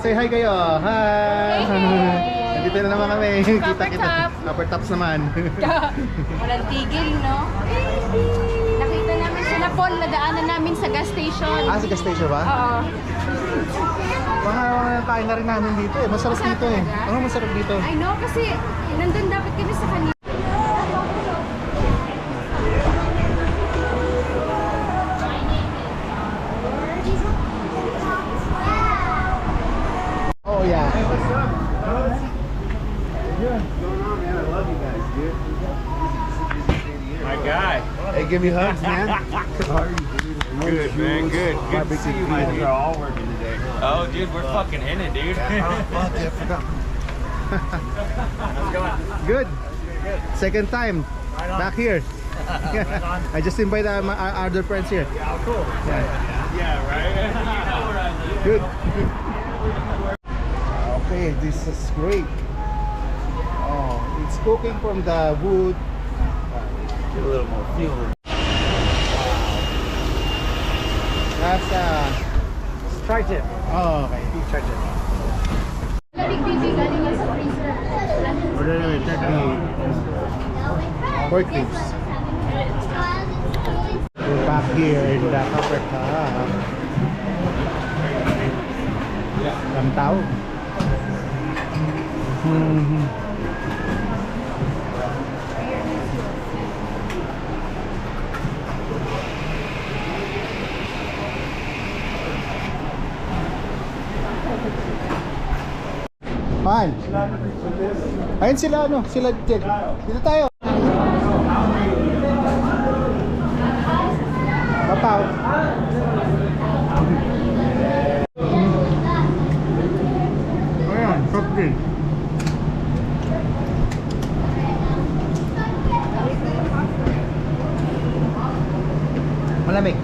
Say hi kayo. Hi. Nandito na naman kami. Kita-kita. Upper tops naman. Walang tigil, no? Nakita namin sila Paul, nadaanan namin sa gas station. Ah, sa gas station ba? Oo. Mga kain na rin namin dito eh. Masarap dito eh. Ano masarap dito? I know, kasi nandun dapat kami sa kanila. Oh yeah. My guy. Hey, give me hugs, man. Good, man. Good. Good to see you, my dude. We're all working today. Oh, dude, we're fucking in it, dude. Fuck, I forgot. How's it going? Good. Second time back here. I just invite my other friends here. Oh, cool. Yeah, right? You know where I live. Good. Okay, this is great. Oh, it's cooking from the wood. Get a little more fuel. That's Tri-tip. oh, okay. Tri-tip. Lamig baby, galing yan sa freezer. We're gonna check the pork ribs. We're back here in the upper top. Ang tao. Man. Ayun sila ano, sila dito. Dito tayo. Papaw. Ayan, soft drink. Malamig.